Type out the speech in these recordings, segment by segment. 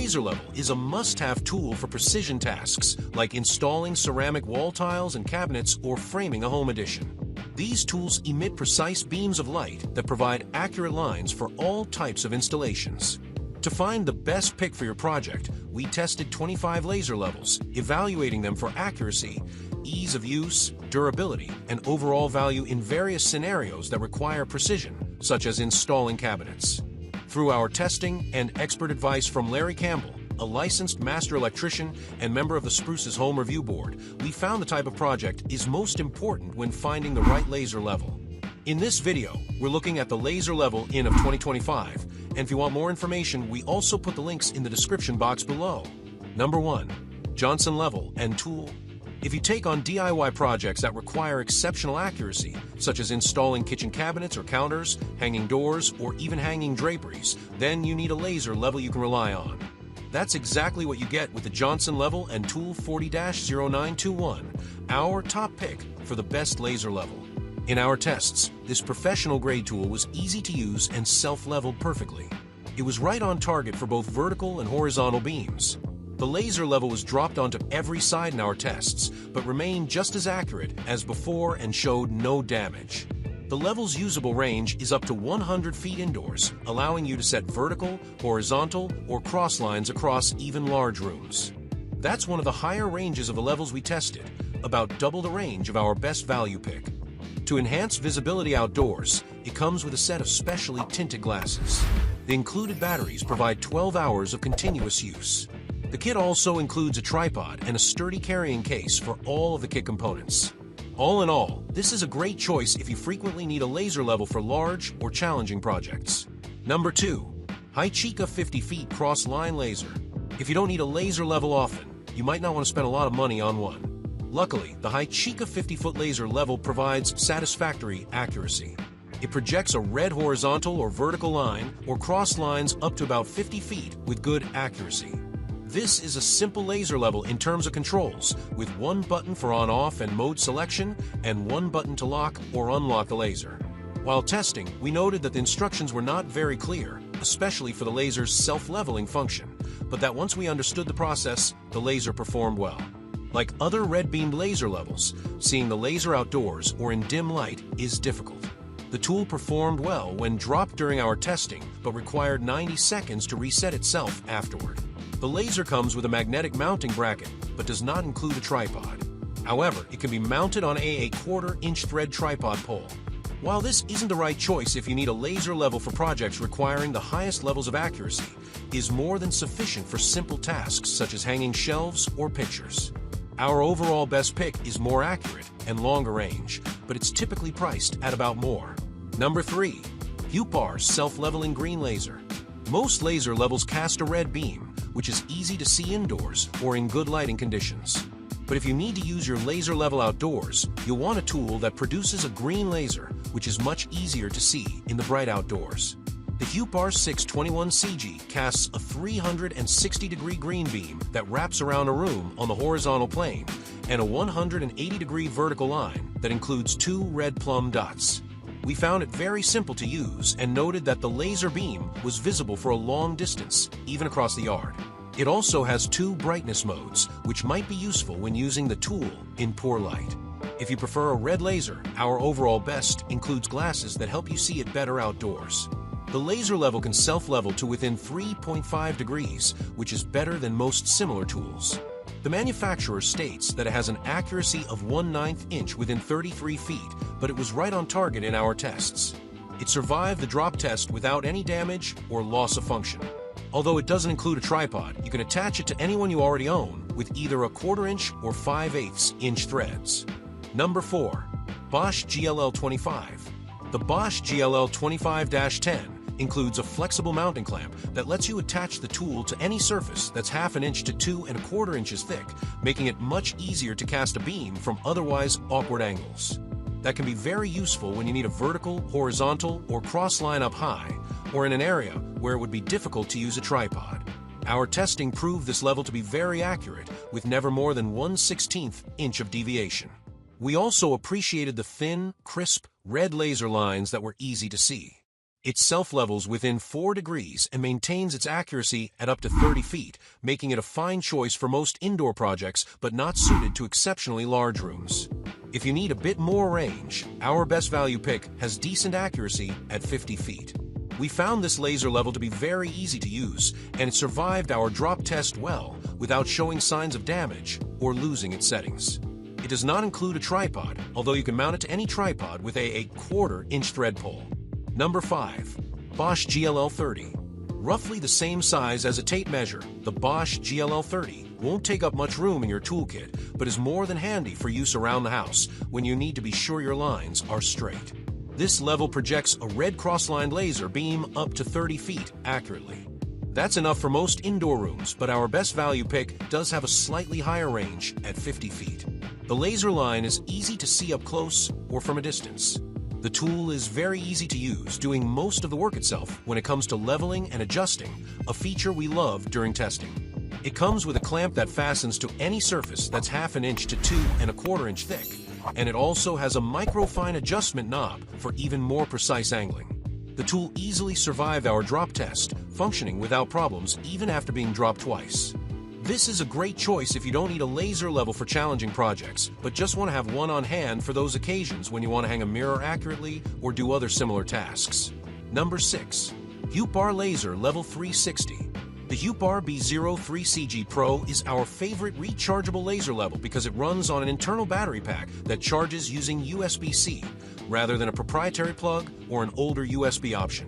laser level is a must-have tool for precision tasks like installing ceramic wall tiles and cabinets or framing a home addition. These tools emit precise beams of light that provide accurate lines for all types of installations. To find the best pick for your project, we tested 25 laser levels, evaluating them for accuracy, ease of use, durability, and overall value in various scenarios that require precision, such as installing cabinets. Through our testing and expert advice from Larry Campbell, a licensed master electrician and member of the Spruce's Home Review Board, we found the type of project is most important when finding the right laser level. In this video, we're looking at the laser level in of 2025, and if you want more information, we also put the links in the description box below. Number 1. Johnson Level and Tool. If you take on DIY projects that require exceptional accuracy, such as installing kitchen cabinets or counters, hanging doors, or even hanging draperies, then you need a laser level you can rely on. That's exactly what you get with the Johnson Level and Tool 40-0921, our top pick for the best laser level. In our tests, this professional-grade tool was easy to use and self-leveled perfectly. It was right on target for both vertical and horizontal beams. The laser level was dropped onto every side in our tests, but remained just as accurate as before and showed no damage. The level's usable range is up to 100 feet indoors, allowing you to set vertical, horizontal, or cross lines across even large rooms. That's one of the higher ranges of the levels we tested, about double the range of our best value pick. To enhance visibility outdoors, it comes with a set of specially tinted glasses. The included batteries provide 12 hours of continuous use. The kit also includes a tripod and a sturdy carrying case for all of the kit components. All in all, this is a great choice if you frequently need a laser level for large or challenging projects. Number 2. Haichika 50 feet cross-line laser. If you don't need a laser level often, you might not want to spend a lot of money on one. Luckily, the Haichika 50-foot laser level provides satisfactory accuracy. It projects a red horizontal or vertical line or cross lines up to about 50 feet with good accuracy. This is a simple laser level in terms of controls, with one button for on-off and mode selection and one button to lock or unlock the laser. While testing, we noted that the instructions were not very clear, especially for the laser's self-leveling function, but that once we understood the process, the laser performed well. Like other red-beamed laser levels, seeing the laser outdoors or in dim light is difficult. The tool performed well when dropped during our testing, but required 90 seconds to reset itself afterward. The laser comes with a magnetic mounting bracket, but does not include a tripod. However, it can be mounted on a 1/4-inch thread tripod pole. While this isn't the right choice if you need a laser level for projects requiring the highest levels of accuracy, it is more than sufficient for simple tasks such as hanging shelves or pictures. Our overall best pick is more accurate and longer range, but it's typically priced at about more. Number 3. Hupar Self-Leveling Green Laser. Most laser levels cast a red beam, which is easy to see indoors or in good lighting conditions. But if you need to use your laser level outdoors, you'll want a tool that produces a green laser, which is much easier to see in the bright outdoors. The Hupar 621CG casts a 360-degree green beam that wraps around a room on the horizontal plane and a 180-degree vertical line that includes 2 red plum dots. We found it very simple to use and noted that the laser beam was visible for a long distance, even across the yard. It also has 2 brightness modes, which might be useful when using the tool in poor light. If you prefer a red laser, our overall best includes glasses that help you see it better outdoors. The laser level can self-level to within 3.5 degrees, which is better than most similar tools. The manufacturer states that it has an accuracy of 1/9 inch within 33 feet, but it was right on target in our tests. It survived the drop test without any damage or loss of function. Although it doesn't include a tripod, you can attach it to any one you already own with either a 1/4 inch or 5/8 inch threads. Number 4. Bosch GLL25. The Bosch GLL25-10 includes a flexible mounting clamp that lets you attach the tool to any surface that's 1/2 inch to 2¼ inches thick, making it much easier to cast a beam from otherwise awkward angles. That can be very useful when you need a vertical, horizontal, or cross line up high, or in an area where it would be difficult to use a tripod. Our testing proved this level to be very accurate, with never more than 1/16 inch of deviation. We also appreciated the thin, crisp, red laser lines that were easy to see. It self-levels within 4 degrees and maintains its accuracy at up to 30 feet, making it a fine choice for most indoor projects but not suited to exceptionally large rooms. If you need a bit more range, our best value pick has decent accuracy at 50 feet. We found this laser level to be very easy to use, and it survived our drop test well without showing signs of damage or losing its settings. It does not include a tripod, although you can mount it to any tripod with a 1/4 inch thread pull. Number 5. Bosch GLL30. Roughly the same size as a tape measure, the Bosch GLL30 won't take up much room in your toolkit, but is more than handy for use around the house when you need to be sure your lines are straight. This level projects a red cross-lined laser beam up to 30 feet accurately. That's enough for most indoor rooms, but our best value pick does have a slightly higher range at 50 feet. The laser line is easy to see up close or from a distance. The tool is very easy to use, doing most of the work itself when it comes to leveling and adjusting, a feature we love during testing. It comes with a clamp that fastens to any surface that's 1/2 inch to 2 1/4 inch thick, and it also has a microfine adjustment knob for even more precise angling. The tool easily survived our drop test, functioning without problems even after being dropped twice. This is a great choice if you don't need a laser level for challenging projects, but just want to have one on hand for those occasions when you want to hang a mirror accurately or do other similar tasks. Number 6. HUPAR Laser Level 360. The HUPAR B03CG Pro is our favorite rechargeable laser level because it runs on an internal battery pack that charges using USB-C, rather than a proprietary plug or an older USB option.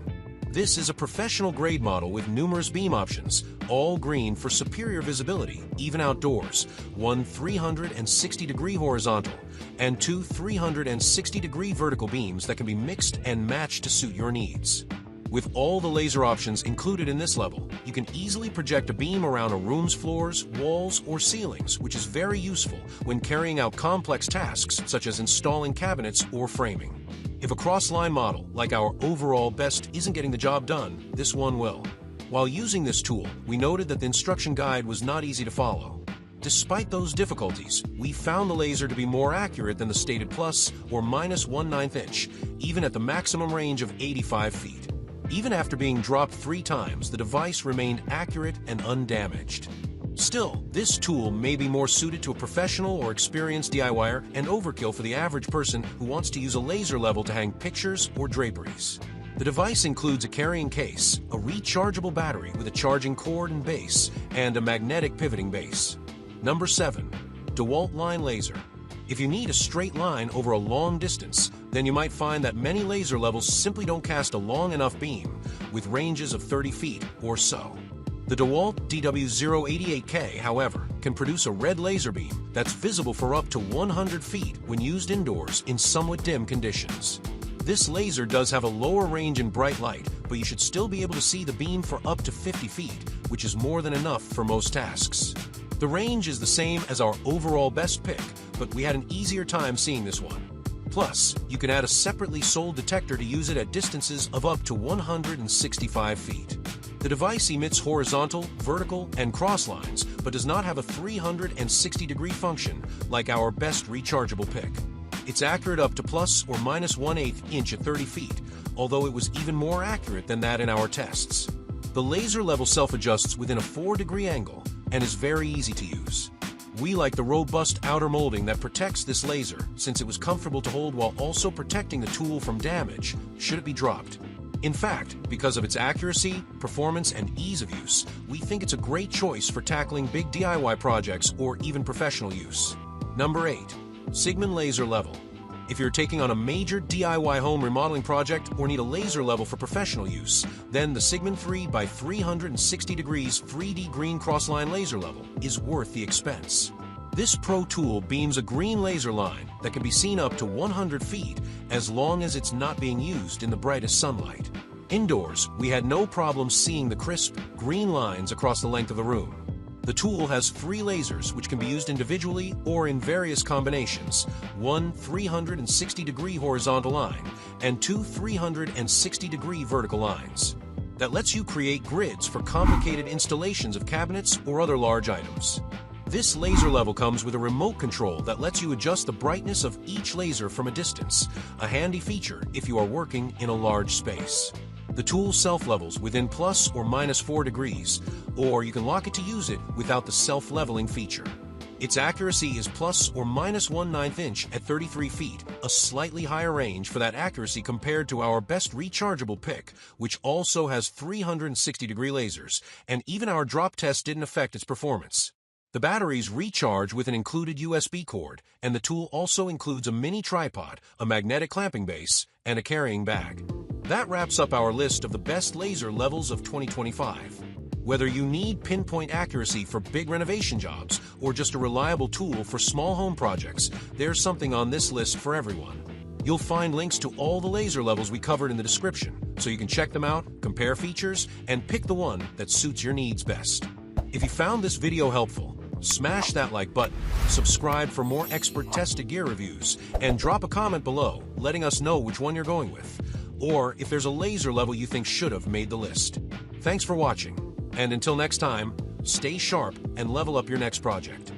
This is a professional-grade model with numerous beam options, all green for superior visibility, even outdoors, one 360-degree horizontal, and two 360-degree vertical beams that can be mixed and matched to suit your needs. With all the laser options included in this level, you can easily project a beam around a room's floors, walls, or ceilings, which is very useful when carrying out complex tasks such as installing cabinets or framing. If a cross-line model, like our overall best, isn't getting the job done, this one will. While using this tool, we noted that the instruction guide was not easy to follow. Despite those difficulties, we found the laser to be more accurate than the stated plus or minus 1/9 inch, even at the maximum range of 85 feet. Even after being dropped 3 times, the device remained accurate and undamaged. Still, this tool may be more suited to a professional or experienced DIYer and overkill for the average person who wants to use a laser level to hang pictures or draperies. The device includes a carrying case, a rechargeable battery with a charging cord and base, and a magnetic pivoting base. Number 7. DeWalt Line Laser. If you need a straight line over a long distance, then you might find that many laser levels simply don't cast a long enough beam, with ranges of 30 feet or so. The DeWalt DW088K, however, can produce a red laser beam that's visible for up to 100 feet when used indoors in somewhat dim conditions. This laser does have a lower range in bright light, but you should still be able to see the beam for up to 50 feet, which is more than enough for most tasks. The range is the same as our overall best pick, but we had an easier time seeing this one. Plus, you can add a separately sold detector to use it at distances of up to 165 feet. The device emits horizontal, vertical, and cross lines, but does not have a 360-degree function like our best rechargeable pick. It's accurate up to plus or minus 1/8 inch at 30 feet, although it was even more accurate than that in our tests. The laser level self-adjusts within a 4-degree angle and is very easy to use. We like the robust outer molding that protects this laser, since it was comfortable to hold while also protecting the tool from damage should it be dropped. In fact, because of its accuracy, performance, and ease of use, we think it's a great choice for tackling big DIY projects or even professional use. Number 8. Sigma Laser Level. If you're taking on a major DIY home remodeling project or need a laser level for professional use, then the Sigma 3 by 360 degrees 3D green crossline laser level is worth the expense. This pro tool beams a green laser line that can be seen up to 100 feet as long as it's not being used in the brightest sunlight. Indoors, we had no problem seeing the crisp, green lines across the length of the room. The tool has 3 lasers which can be used individually or in various combinations, one 360-degree horizontal line and two 360-degree vertical lines. That lets you create grids for complicated installations of cabinets or other large items. This laser level comes with a remote control that lets you adjust the brightness of each laser from a distance, a handy feature if you are working in a large space. The tool self-levels within plus or minus 4 degrees, or you can lock it to use it without the self-leveling feature. Its accuracy is plus or minus 1/9 inch at 33 feet, a slightly higher range for that accuracy compared to our best rechargeable pick, which also has 360-degree lasers, and even our drop test didn't affect its performance. The batteries recharge with an included USB cord, and the tool also includes a mini tripod, a magnetic clamping base, and a carrying bag. That wraps up our list of the best laser levels of 2025. Whether you need pinpoint accuracy for big renovation jobs or just a reliable tool for small home projects, there's something on this list for everyone. You'll find links to all the laser levels we covered in the description, so you can check them out, compare features, and pick the one that suits your needs best. If you found this video helpful, smash that like button, subscribe for more expert-tested gear reviews, and drop a comment below letting us know which one you're going with, or if there's a laser level you think should have made the list. Thanks for watching. And until next time, stay sharp and level up your next project.